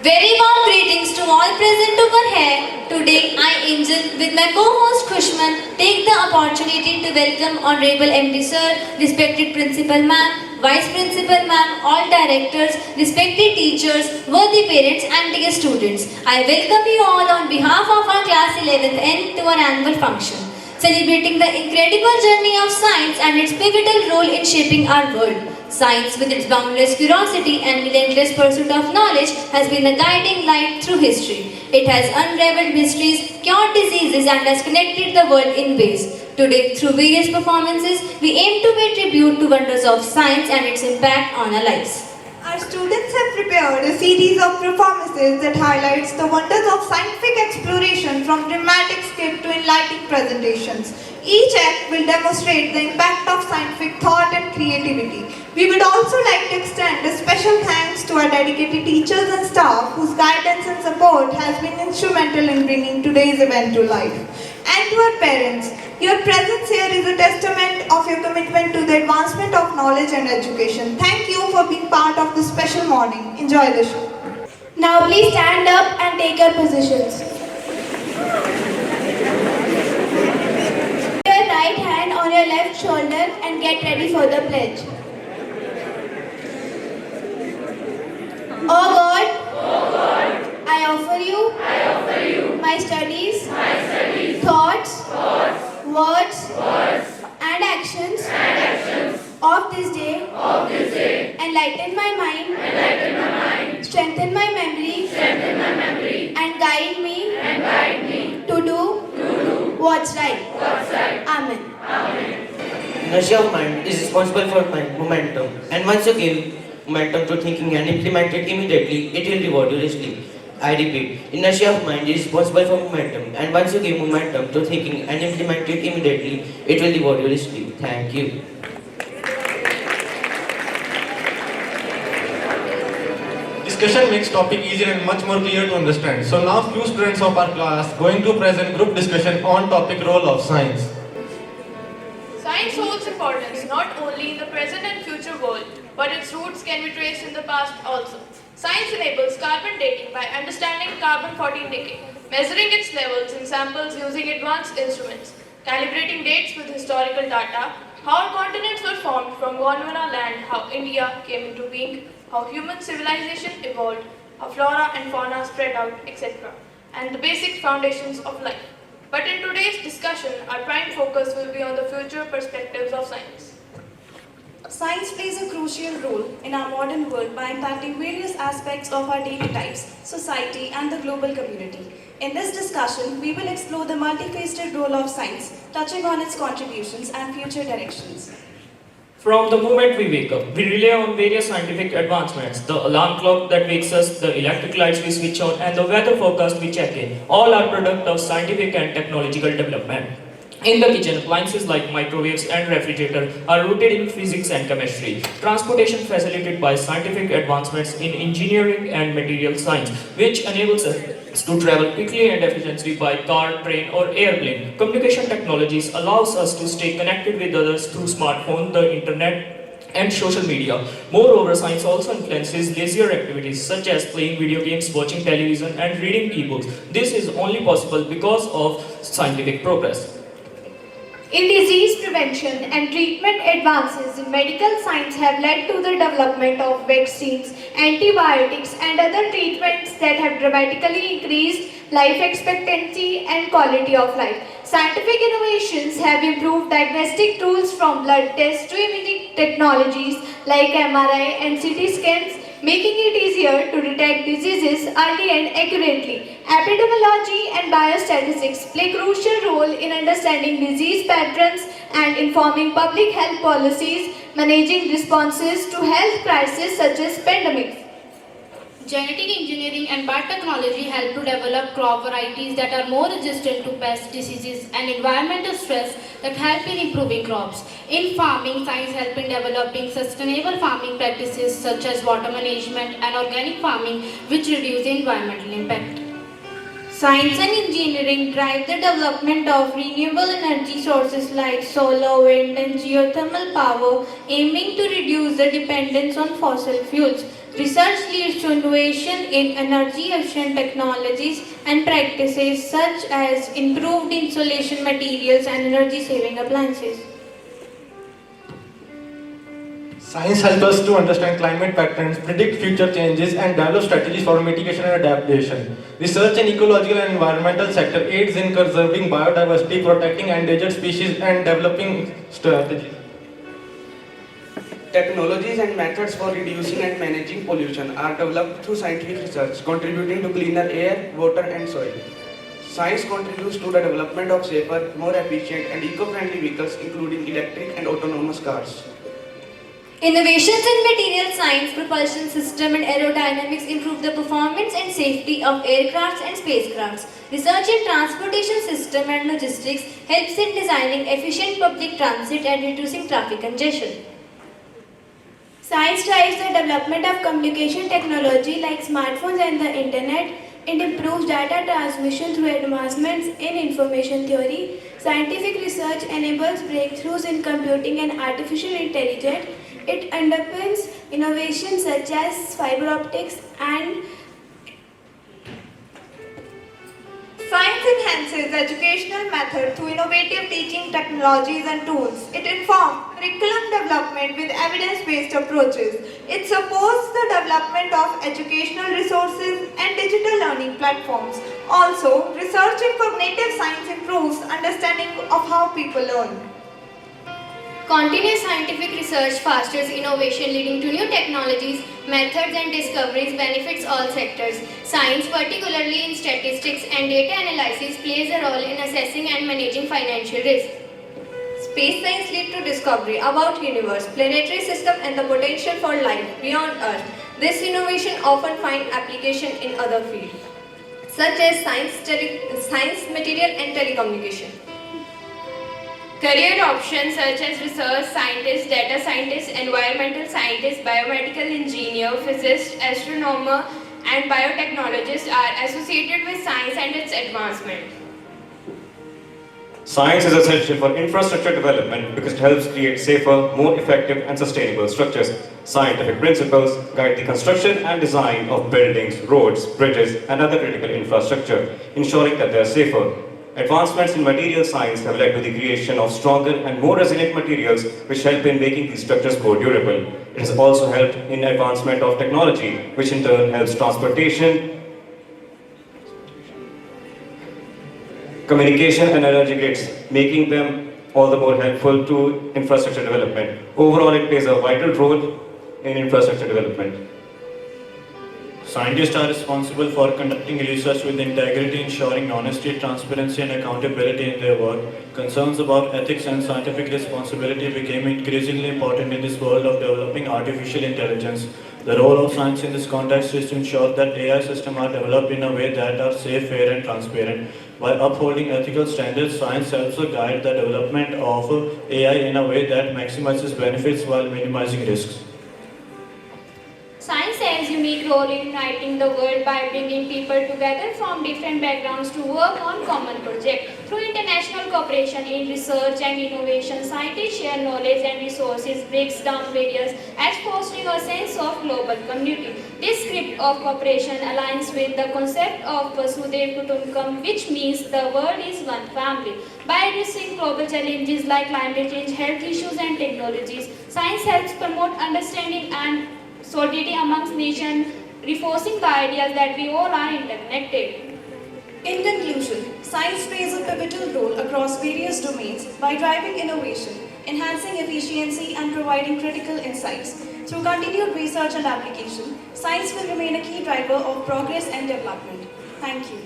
Very warm greetings to all present over here. Today, I, Angel, with my co-host Kushman, take the opportunity to welcome Honorable MD Sir, respected Principal Ma'am, Vice Principal Ma'am, all directors, respected teachers, worthy parents and dear students. I welcome you all on behalf of our class 11th N to our annual function, celebrating the incredible journey of science and its pivotal role in shaping our world. Science, with its boundless curiosity and relentless pursuit of knowledge, has been a guiding light through history. It has unraveled mysteries, cured diseases, and has connected the world in ways. Today, through various performances, we aim to pay tribute to wonders of science and its impact on our lives. Our students have prepared a series of performances that highlights the wonders of scientific exploration from dramatic skit to enlightening presentations. Each act will demonstrate the impact of scientific thought and creativity. We would also like to extend a special thanks to our dedicated teachers and staff whose guidance and support has been instrumental in bringing today's event to life. And to our parents, your presence here is a testament of your commitment to the advancement of knowledge and education. Thank you for being part of this special morning. Enjoy the show. Now please stand up and take your positions. Put your right hand on your left shoulder and get ready for the pledge. Oh God, I offer you my studies, thoughts, words, and actions of this day. Enlighten my mind, strengthen my memory, and guide me to do what's right. Amen. Inertia of mind is responsible for momentum, and once you give momentum to thinking and implement it immediately, it will reward you richly. I repeat, inertia of mind is responsible for momentum, and once you give momentum to thinking and implement it immediately, it will reward you richly. Thank you. Discussion makes topic easier and much more clear to understand. So now few students of our class going to present group discussion on topic role of science. Science holds importance not only in the present and future world, but its roots can be traced in the past also. Science enables carbon dating by understanding carbon-14 decay, measuring its levels in samples using advanced instruments, calibrating dates with historical data, how our continents were formed from Gondwana land, how India came into being, how human civilization evolved, how flora and fauna spread out, etc., and the basic foundations of life. But in today's discussion, our prime focus will be on the future perspectives of science. Science plays a crucial role in our modern world by impacting various aspects of our daily lives, society, and the global community. In this discussion, we will explore the multifaceted role of science, touching on its contributions and future directions. From the moment we wake up, we rely on various scientific advancements. The alarm clock that wakes us, the electric lights we switch on, and the weather forecast we check in, all are product of scientific and technological development. In the kitchen, appliances like microwaves and refrigerator are rooted in physics and chemistry. Transportation facilitated by scientific advancements in engineering and material science, which enables us to travel quickly and efficiently by car, train or airplane. Communication technologies allows us to stay connected with others through smartphone, the internet and social media. Moreover, science also influences leisure activities such as playing video games, watching television and reading ebooks. This is only possible because of scientific progress. In disease prevention and treatment, advances in medical science have led to the development of vaccines, antibiotics, and other treatments that have dramatically increased life expectancy and quality of life. Scientific innovations have improved diagnostic tools from blood tests to imaging technologies like MRI and CT scans, making it easier to detect diseases early and accurately. Epidemiology and biostatistics play a crucial role in understanding disease patterns and informing public health policies, managing responses to health crises such as pandemics. Genetic engineering and biotechnology help to develop crop varieties that are more resistant to pest diseases and environmental stress that help in improving crops. In farming, science helps in developing sustainable farming practices such as water management and organic farming, which reduce environmental impact. Science and engineering drive the development of renewable energy sources like solar, wind, and geothermal power, aiming to reduce the dependence on fossil fuels. Research leads to innovation in energy-efficient technologies and practices such as improved insulation materials and energy-saving appliances. Science helps us to understand climate patterns, predict future changes, and develop strategies for mitigation and adaptation. Research in ecological and environmental sector aids in conserving biodiversity, protecting endangered species, and developing strategies. Technologies and methods for reducing and managing pollution are developed through scientific research, contributing to cleaner air, water, and soil. Science contributes to the development of safer, more efficient, and eco-friendly vehicles, including electric and autonomous cars. Innovations in material science, propulsion system and aerodynamics improve the performance and safety of aircrafts and spacecrafts. Research in transportation system and logistics helps in designing efficient public transit and reducing traffic congestion. Science drives the development of communication technology like smartphones and the internet. It improves data transmission through advancements in information theory. Scientific research enables breakthroughs in computing and artificial intelligence. It underpins innovations such as fiber optics and Science enhances educational methods through innovative teaching technologies and tools. It informs curriculum development with evidence-based approaches. It supports the development of educational resources and digital learning platforms. Also, research in cognitive science improves understanding of how people learn. Continuous scientific research fosters innovation leading to new technologies, methods and discoveries benefits all sectors. Science, particularly in statistics and data analysis, plays a role in assessing and managing financial risk. Space science leads to discovery about universe, planetary system and the potential for life beyond Earth. This innovation often finds application in other fields, such as science, material and telecommunication. Career options such as research scientist, data scientist, environmental scientist, biomedical engineer, physicist, astronomer, and biotechnologist are associated with science and its advancement. Science is essential for infrastructure development because it helps create safer, more effective and sustainable structures. Scientific principles guide the construction and design of buildings, roads, bridges and other critical infrastructure, ensuring that they are safer. Advancements in material science have led to the creation of stronger and more resilient materials which help in making these structures more durable. It has also helped in advancement of technology, which in turn helps transportation, communication and energy grids, making them all the more helpful to infrastructure development. Overall, it plays a vital role in infrastructure development. Scientists are responsible for conducting research with integrity, ensuring honesty, transparency and accountability in their work. Concerns about ethics and scientific responsibility became increasingly important in this world of developing artificial intelligence. The role of science in this context is to ensure that AI systems are developed in a way that are safe, fair and transparent. By upholding ethical standards, science helps to guide the development of AI in a way that maximizes benefits while minimizing risks. Science has a unique role in uniting the world by bringing people together from different backgrounds to work on common projects. Through international cooperation in research and innovation, scientists share knowledge and resources, breaks down barriers, as fostering a sense of global community. This script of cooperation aligns with the concept of Vasudhaiva Kutumbakam, which means the world is one family. By addressing global challenges like climate change, health issues and technologies, science helps promote understanding and solidarity amongst nations, reinforcing the ideas that we all are interconnected. In conclusion, science plays a pivotal role across various domains by driving innovation, enhancing efficiency and providing critical insights. Through continued research and application, science will remain a key driver of progress and development. Thank you.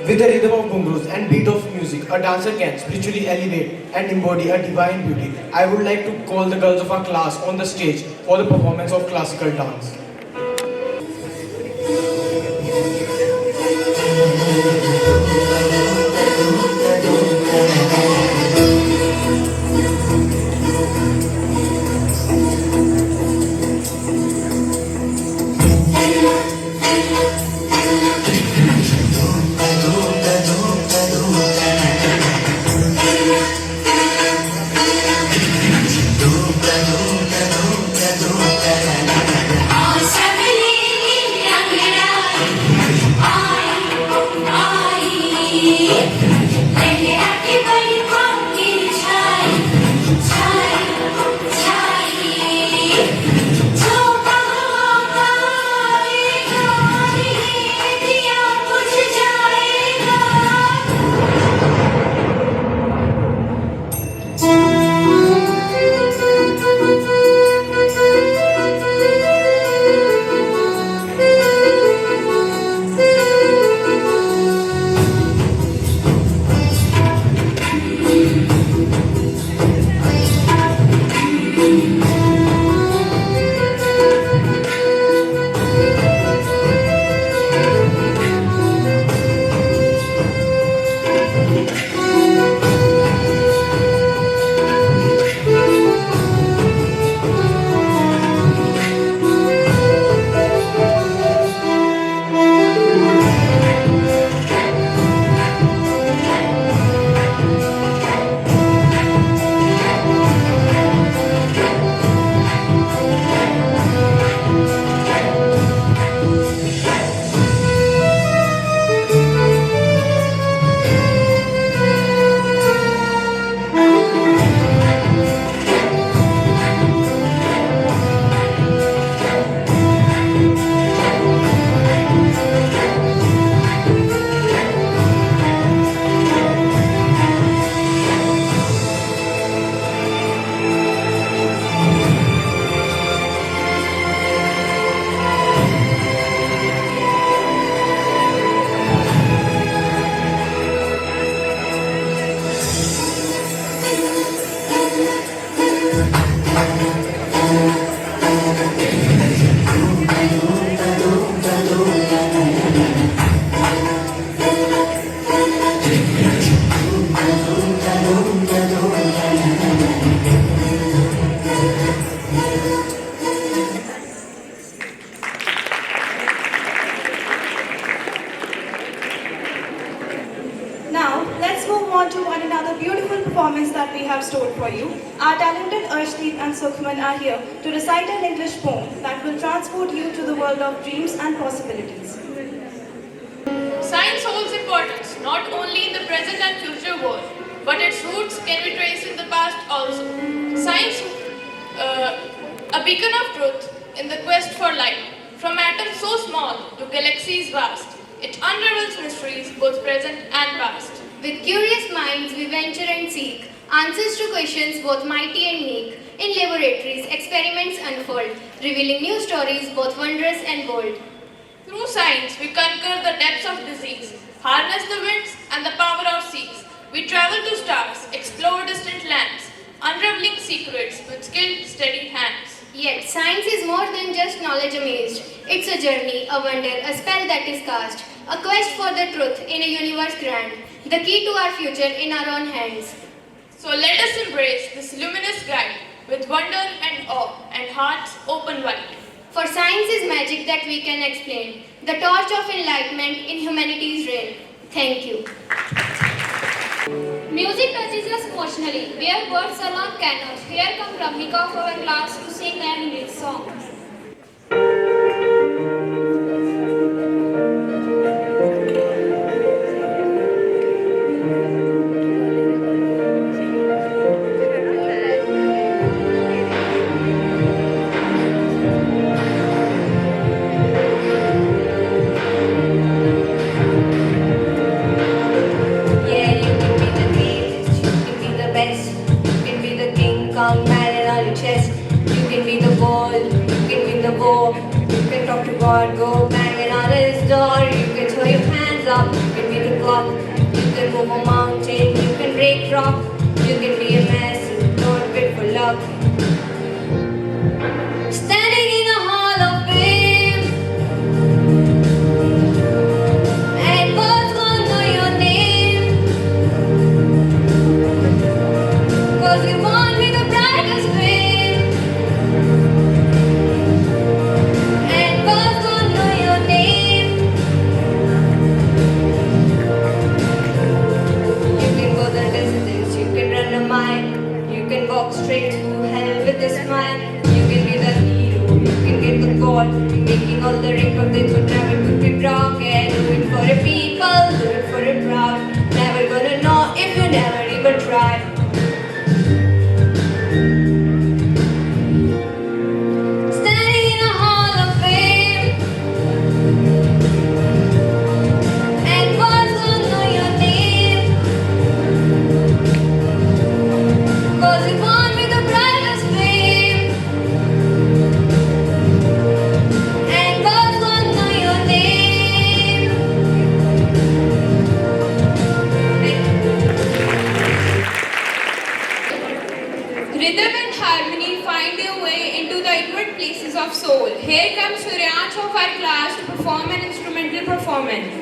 With the rhythm of ghungroos and beat of music, a dancer can spiritually elevate and embody a divine beauty. I would like to call the girls of our class on the stage for the performance of classical dance. Our talented Arshdeep and Sukhman are here to recite an English poem that will transport you to the world of dreams and possibilities. Science holds importance not only in the present and future world, but its roots can be traced in the past also. Science, a beacon of truth in the quest for light, from atoms so small to galaxies vast. It unravels mysteries both present and past. With curious minds, we venture and seek answers to questions both mighty and meek. In laboratories, experiments unfold, revealing new stories both wondrous and bold. Through science, we conquer the depths of disease, harness the winds and the power of seas. We travel to stars, explore distant lands, unraveling secrets with skilled, steady hands. Yet, science is more than just knowledge amazed. It's a journey, a wonder, a spell that is cast, a quest for the truth in a universe grand, the key to our future in our own hands. So let us embrace this luminous guide with wonder and awe and hearts open wide. For science is magic that we can explain, the torch of enlightenment in humanity's reign. Thank you. Music touches us emotionally. Where words alone cannot. Here come Ramnika of our class to sing an English song. Go banging on his door. You can throw your hands up. You can be the clock. You can move a mountain. You can break rock. You can be a mess. Don't fit for luck. Standing in a hall of fame, and what's gonna know your name? 'Cause you want me the brightest flame. And what's gonna know your name? You can go the distance, you can run a mile, you can walk straight to hell with a smile. You can be the hero, you can get the call, making all the records that would never could be broken. Do it for the people, do it for the proud. Never gonna know if you never even try. Standing in a hall of fame, and what's gonna know your name? 'Cause you want me the brightest flame. And what's gonna know your name? Rhythm and harmony find their way into the inward places of soul. Here comes Suryansh of our class to perform an instrumental performance.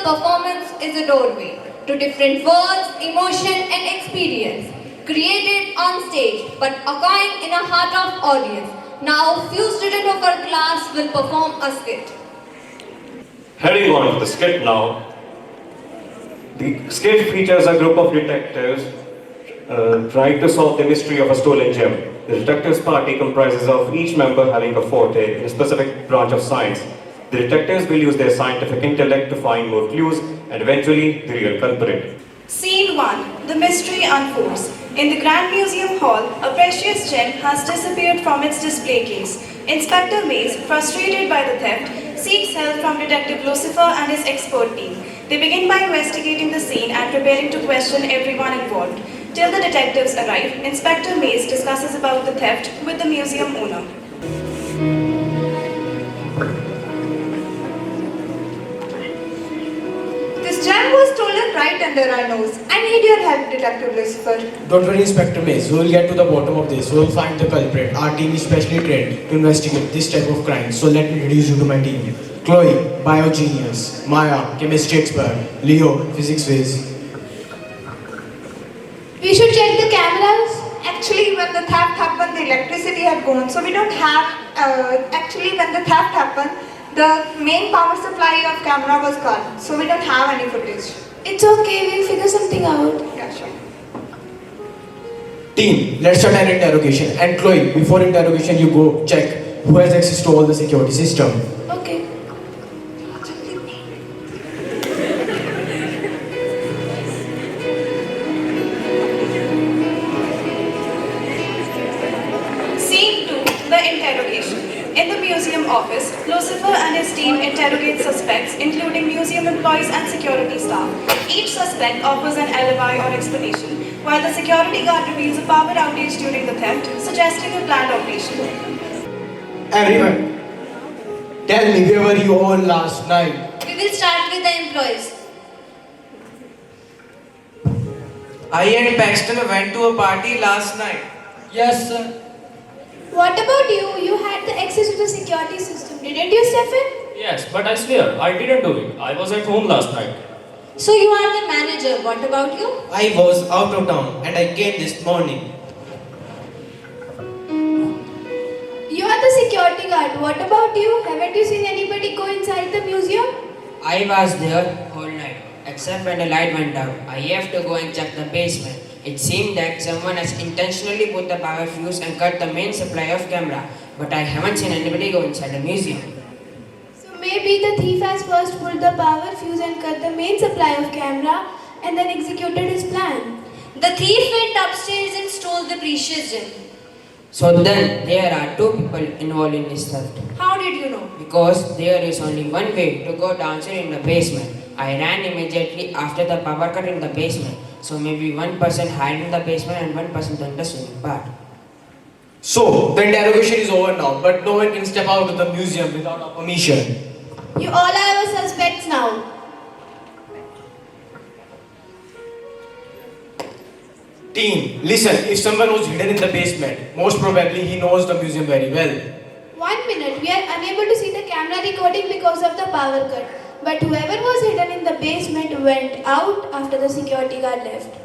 performance is a doorway to different worlds, emotion and experience, created on stage but occurring in a heart of audience. Now, few students of our class will perform a skit. Heading on to the skit now. The skit features a group of detectives trying to solve the mystery of a stolen gem. The detectives party comprises of each member having a forte in a specific branch of science. The detectives will use their scientific intellect to find more clues and eventually the real culprit. Scene 1. The mystery unfolds. In the Grand Museum Hall, a precious gem has disappeared from its display case. Inspector Mays, frustrated by the theft, seeks help from Detective Lucifer and his expert team. They begin by investigating the scene and preparing to question everyone involved. Till the detectives arrive, Inspector Mays discusses about the theft with the museum owner. This gem was stolen right under our nose. I need your help, Detective Lucifer. Don't worry, Inspector Mays. We will get to the bottom of this. We will find the culprit. Our team is specially trained to investigate this type of crime. So let me introduce you to my team. Chloe, bio genius. Maya, chemistry expert. Leo, physics whiz. We should check the cameras. Actually, when the theft happened, the electricity had gone, so we don't have. Actually, when the theft happened, the main power supply of camera was cut, so we don't have any footage. It's okay, we'll figure something out. Yeah, sure. Team, let's start an interrogation. And Chloe, before interrogation, you go check who has access to all the security system. Okay. Scene 2. The interrogation. In the museum office, Lucifer and his team interrogate suspects, including museum employees and security staff. Each suspect offers an alibi or explanation, while the security guard reveals a power outage during the theft, suggesting a planned operation. Everyone, tell me where were you all last night? We will start with the employees. I and Paxton went to a party last night. Yes, sir. What about you? You had the access to the security system, didn't you, Stephen? Yes, but I swear, I didn't do it. I was at home last night. So you are the manager. What about you? I was out of town and I came this morning. You are the security guard. What about you? Haven't you seen anybody go inside the museum? I was there all night, except when the light went out. I have to go and check the basement. It seemed that someone has intentionally put the power fuse and cut the main supply of camera, but I haven't seen anybody go inside the museum. So maybe the thief has first pulled the power fuse and cut the main supply of camera and then executed his plan. The thief went upstairs and stole the precious gem. So then, there are two people involved in this theft. How did you know? Because there is only one way to go downstairs in the basement. I ran immediately after the power cut in the basement. So maybe one person hid in the basement and one person done the swimming part. So, the interrogation is over now, but no one can step out of the museum without our permission. You all are our suspects now. Team, listen, if someone was hidden in the basement, most probably he knows the museum very well. 1 minute, we are unable to see the camera recording because of the power cut. But whoever was hidden in the basement went out after the security guard left.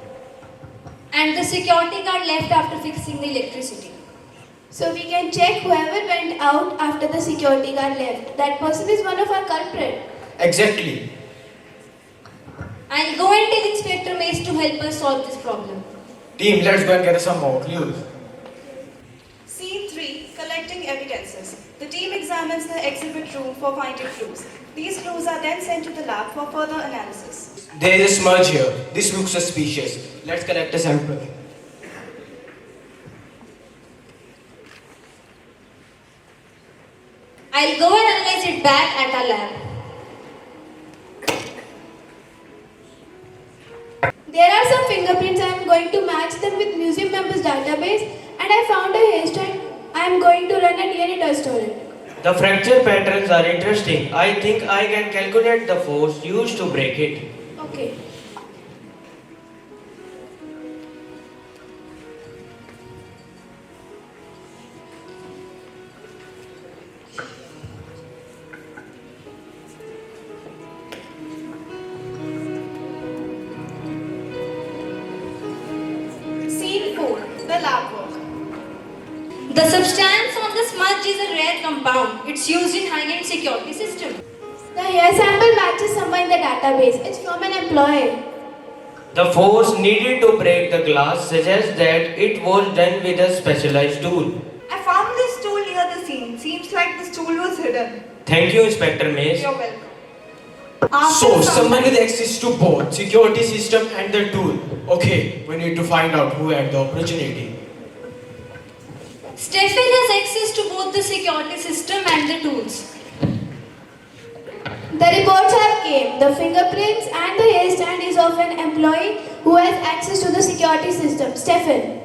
And the security guard left after fixing the electricity. So we can check whoever went out after the security guard left. That person is one of our culprits. Exactly. I'll go and tell Inspector Mace to help us solve this problem. Team, let's go and get some more clues. Scene 3. Collecting evidences. The team examines the exhibit room for finding clues. These clues are then sent to the lab for further analysis. There is a smudge here. This looks suspicious. Let's collect a sample. I'll go and analyze it back at our lab. There are some fingerprints. I am going to match them with museum members database, and I found a hairstyle. I am going to run a DNA test on it. The fracture patterns are interesting. I think I can calculate the force used to break it. Okay. substance on the smudge is a rare compound. It's used in high-end security systems. The hair sample matches somewhere in the database. It's from an employee. The force needed to break the glass suggests that it was done with a specialized tool. I found this tool near the scene. Seems like this tool was hidden. Thank you, Inspector Mace. You're welcome. So, someone with access to both security system and the tool. Okay, we need to find out who had the opportunity. Stephen has access to both the security system and the tools. The reports have came. The fingerprints and the hair stand is of an employee who has access to the security system. Stephen.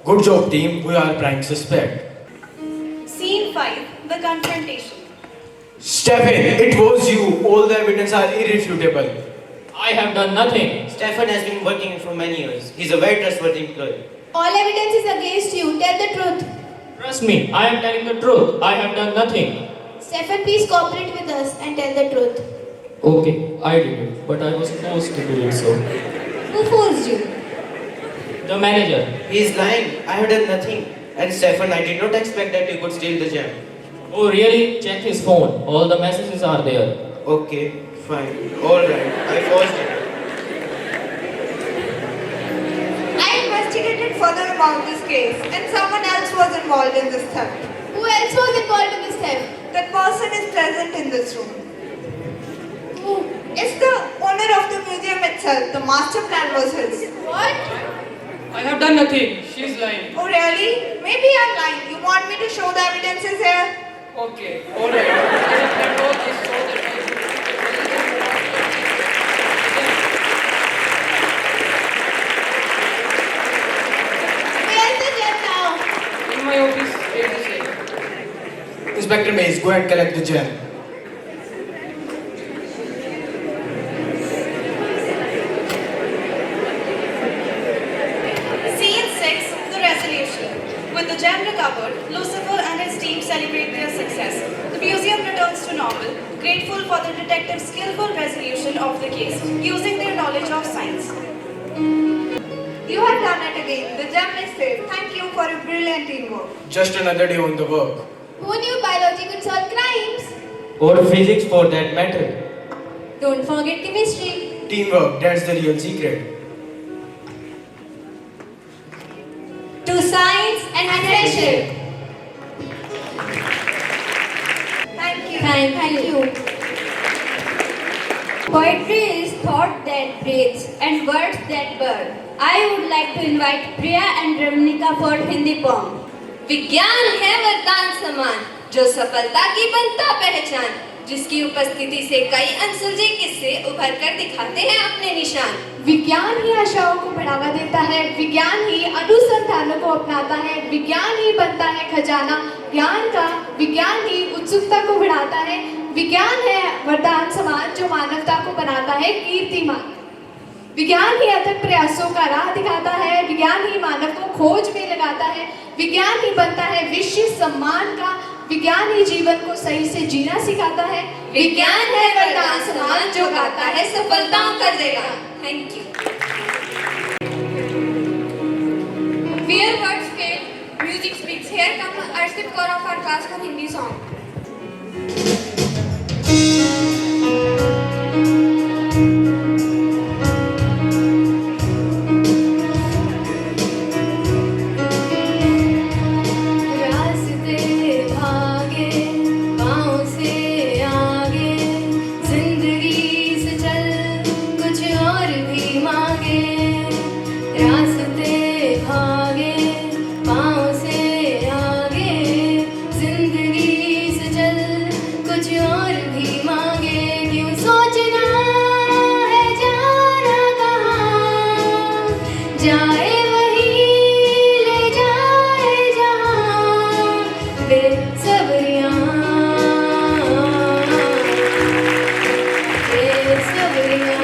Good job, team. We are prime suspect. Scene 5, the confrontation. Stephen, it was you. All the evidence are irrefutable. I have done nothing. Stefan has been working for many years. He's a very trustworthy employee. All evidence is against you. Tell the truth. Trust me, I am telling the truth. I have done nothing. Stephen, please cooperate with us and tell the truth. Okay, I did it, but I was forced to do it so. Who forced you? The manager. He's lying. I have done nothing. And Stefan, I did not expect that you could steal the gem. Oh really? Check his phone. All the messages are there. Okay, fine. Alright, I forced it. I investigated further about this case and someone else was involved in this theft. Who else was involved in this theft? That person is present in this room. It's the owner of the museum itself. The master plan was his. What? I have done nothing. She's lying. Oh really? Maybe I'm lying. You want me to show the evidences here? Okay, alright. That road is so that Where's the gem now? in my office, wait a second. Inspector Mace, go and collect the gem. Scene 6, the resolution. With the gem recovered, Lucifer and his team celebrate their success. The museum returns to normal, grateful for the detective's skillful resolution of the case, using their knowledge of science. You have done it again. The gem is safe. Thank you for your brilliant teamwork. Just another day on the work. Who knew biology could solve crimes? Or physics for that matter. Don't forget chemistry. Teamwork, that's the real secret. To science and friendship. Thank you. Thank you. Poetry is thought that breathes and words that burn. I would like to invite Priya and Ramnika for Hindi poem. विज्ञान है वरदान समान जो सफलता की बनता पहचान जिसकी उपस्थिति से कई अनसुलझे किस्से उभर कर दिखाते हैं अपने निशान। विज्ञान ही आशाओं को बढ़ावा देता है, विज्ञान ही अनुसंधानों को अपनाता है, विज्ञान ही बनता है खजाना ज्ञान का, विज्ञान ही उत्सुकता को बढ़ाता है, विज्ञान है वरदान समान जो मानवता को बनाता है कीर्तिमान। विज्ञान ही अथक प्रयासों का राह दिखाता है, विज्ञान ही मानव को खोज में लगाता है, विज्ञान ही बनता है विश्व सम्मान का, विज्ञान ही जीवन को सही से जीना सिखाता है, विज्ञान है वरदान समान जो गाता है सफलताओं का जयगान। Thank you. Where words fail, music speaks. Here comes Arshit Kaur of our class for Hindi song. रास्ते भागे पाँव से आगे जिंदगी से चल कुछ और भी मांगे रास्ते भागे पाँव से आगे जिंदगी से चल कुछ और भी मांगे क्यों सोचना है जाना कहाँ जाए वही ले जाए जहाँ बेसब्रियाँ बेसब्रियाँ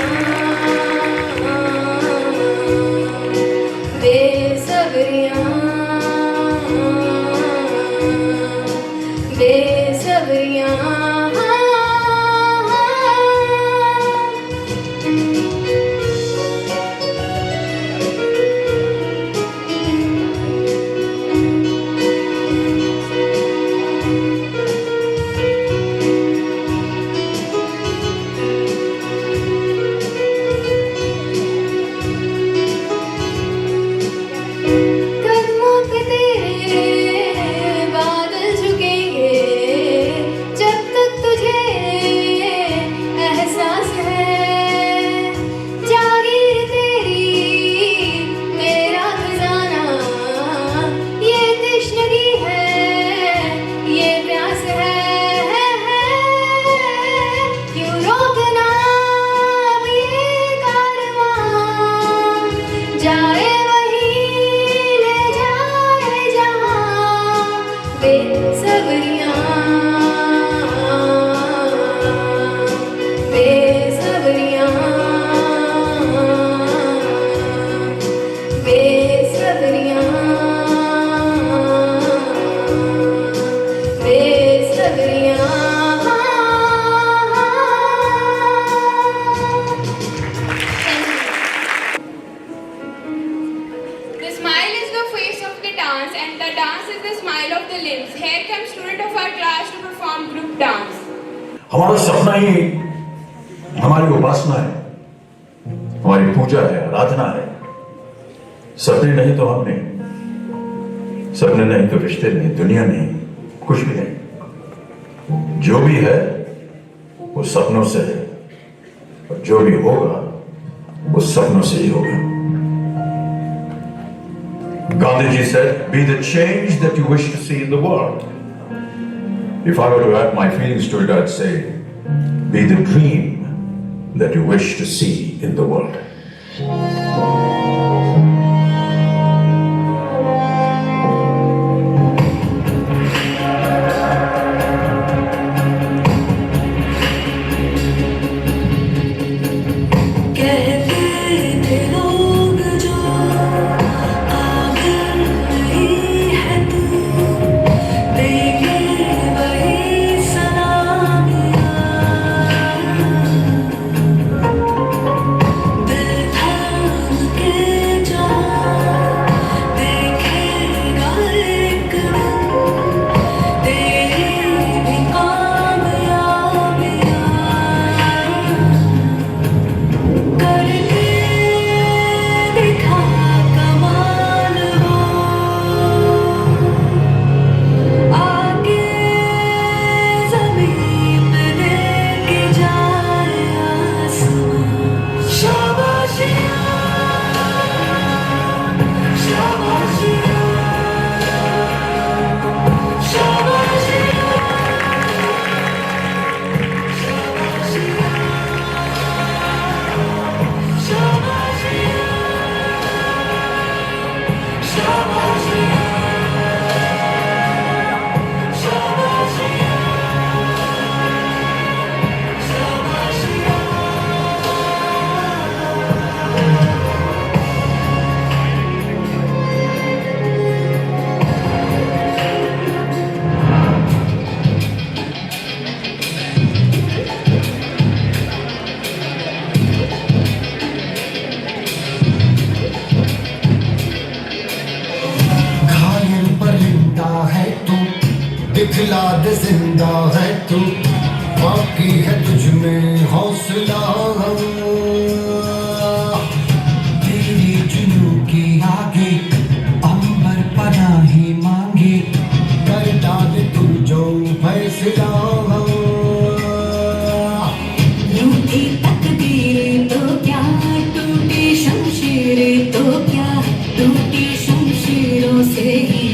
बेसब्रियाँ बेसब्रियाँ हमारा सपना ही हमारी उपासना है, हमारी पूजा है, आराधना है। सपने नहीं तो हम नहीं, सपने नहीं तो रिश्ते नहीं, दुनिया नहीं, कुछ भी नहीं। जो भी है वो सपनों से है, और जो भी होगा वो सपनों से ही होगा। Gandhiji said, "Be the change that you wish to see in the world." If I were to add my feelings to it, I'd say, "Be the dream that you wish to see in the world." दिखला दे जिंदा है तू, बाकी है तुझ में हौसला। तेरी जुनू की आगे अंबर पनाही मांगे, कर डाले तू जो फैसला। रूठी तकदीरें तो क्या, टूटी शमशीरें तो क्या, टूटी शमशीरों से ही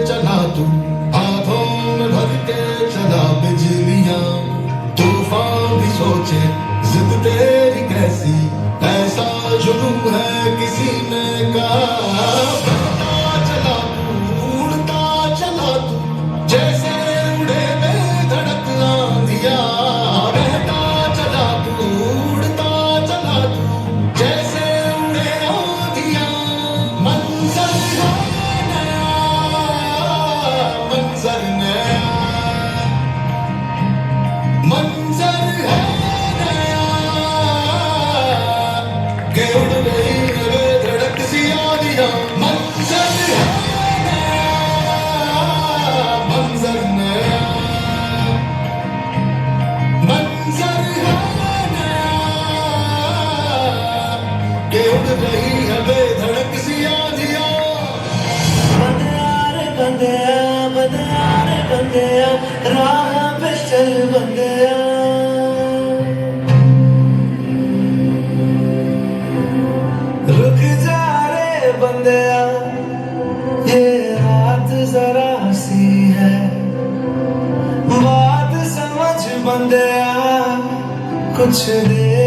चला तू, हाथों में भर के चला बिजलियां। तूफान भी सोचे जिद तेरी कैसी, ऐसा जुनून है किसी ने कहा। चला तू, उड़ता चला तू, जैसे उड़े बेधड़क आंधिया। बहता चला तू, उड़ता चला तू, जैसे उड़े आंधिया। मंजर मंजर है नया, के उड़ गई धड़क सी आदियां। मंजर है नया, मंजर नया, मंजर है नया, के उड़ गई धड़क सी आदियां। बंदियार बंदिया, बंदियार बंदिया, राह पे चल बंदिया। रुक जा रे बंदिया, ये रात जरा सी है, बात समझ बंदिया, कुछ देर